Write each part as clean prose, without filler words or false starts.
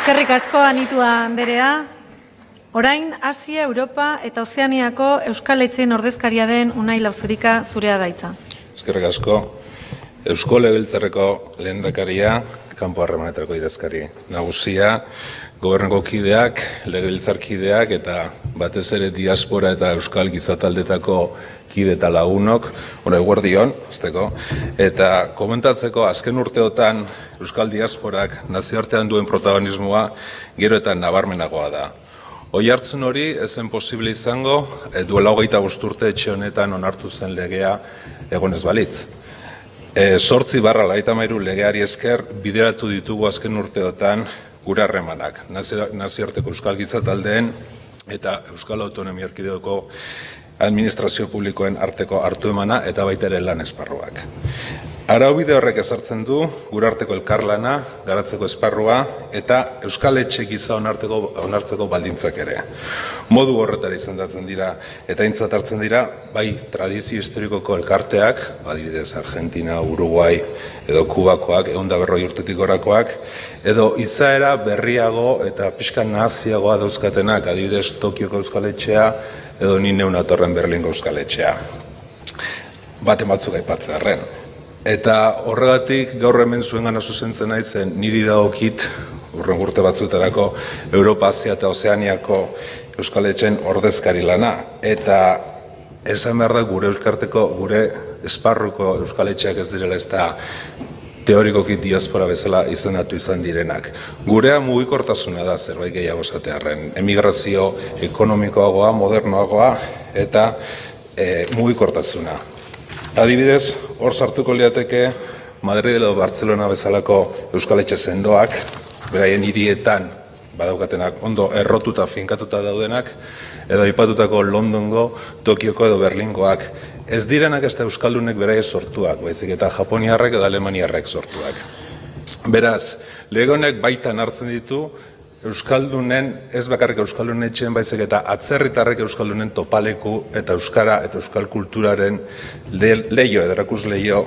Eskerrik asko Anitua anderea. Orain, Asia, Europa eta Ozeaniako Euskal Etxeen ordezkaria den Unai Lauzirika zurea da hitza. Eskerrik asko. Eusko Legebiltzarreko lehendakaria, kanpo harremanetarako idazkari nagusia, gobernuko kideak, legebiltzarkideak eta batez ere diaspora eta euskal gizataldetako kide eta lagunok, eguerdion, eta komentatzeko azken urteotan euskal diasporak nazioartean duen protagonismoa gero eta nabarmenagoa da. Oihartzun hori ezen posible izango, duela 25 urte etxe honetan onartu zen legea egonez balitz. 8/93 legeari esker bideratu ditugu azken urteotan gure harremanak, nazioarteko euskal gitzataldeen eta Euskal Autonomia Erkidegoko administrazio publikoen arteko hartu emana eta baita ere lan esparruak. Araubide horrek ezartzen du gure arteko elkarlana, garatzeko esparrua eta euskal etxe giza onartzeko baldintzak ere. Modu horretara izendatzen dira eta aintzat hartzen dira bai tradizio historikoko elkarteak, adibidez Argentina, Uruguai edo Kubakoak, 140 urtetik gorakoak, edo izaera berriago eta pixka naziagoa dauzkatenak, adibidez Tokioko euskal etxea edo ni neu natorren Berlingo euskal etxea. Baten batzuk aipatzearren. Eta horregatik gaur hemen zuengana zuzentzen naizen niri dagokit hurrengo urte batzuetarako Europa, Asia eta Ozeaniako euskal etxeen ordezkari lana. Eta esan behar da gure elkarteko, gure esparruko euskal etxeak ez direla ez da teorikoki diaspora bezala izendatu izan direnak. Gurea mugikortasuna da zerbait gehiago esatearren. Emigrazio ekonomikoagoa, modernoagoa eta mugikortasuna. Adibidez, hor sartuko liateke Madrid edo Bartzelona bezalako euskal etxe sendoak, beraien hirietan badaukatenak ondo errotuta finkatuta daudenak, edo aipatutako Londongo, Tokioko edo Berlingoak. Ez direnak ez da euskaldunek beraiek sortuak, baizik eta japoniarrek edo alemaniarrek sortuak. Beraz, lege honek baitan hartzen ditu euskaldunen, ez bakarrik euskaldunen etxeen baizik eta atzerritarrek euskaldunen topaleku eta euskara eta euskal kulturaren leio edo erakusleio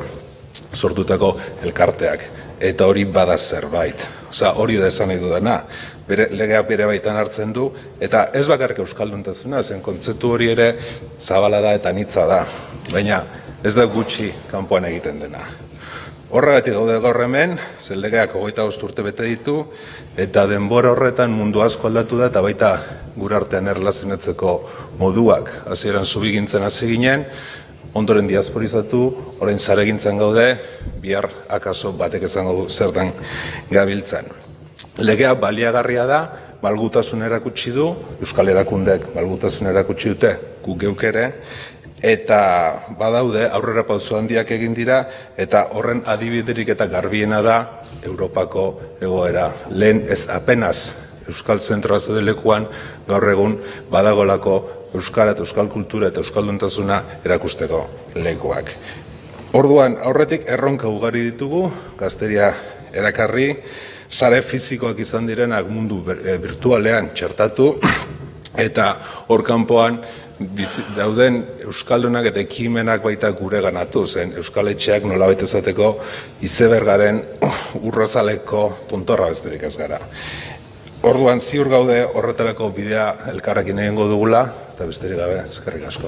sortutako elkarteak. Eta hori bada zerbait. Hori da esan nahi dudana. Legeak bere baitan hartzen du, eta ez bakarrik euskalduntasuna, zen kontzeptu hori ere zabala da eta anitza da. Baina ez da gutxi kanpoan egiten dena. Horregatik gaude gaur hemen, zen legeak 25 urte bete ditu, eta denbora horretan mundu asko aldatu da, eta baita gure artean erlazionatzeko moduak. Hasieran zubigintzen hasi ginen, ondoren diasporizatu, orain zaregintzen gaude, bihar akaso batek izango du zertan gabiltzan. Legea baliagarria da, malgutasun erakutsi du, euskal erakundeek malgutasun erakutsi dute, guk geuk ere, eta badaude aurrera pauso handiak egin dira, eta horren adibiderik eta garbiena da Europako egoera. Lehen ez apenas euskal zentroa zedelekuan gaur egun badagolako euskara eta euskal kultura eta euskalduntasuna erakusteko lekuak. Orduan, aurretik erronka ugari ditugu, gazteria erakarri, sare fizikoak izan direnak mundu virtualean txertatu, eta hor kanpoan dauden euskaldunak eta ekimenak baita gure ganatu zen euskal etxeak nolabait esateko izebergaren urrazaleko tontorra besterik ez gara. Orduan ziur gaude horretarako bidea elkarrekin egingo dugula, eta besterik gabe eskerrik asko.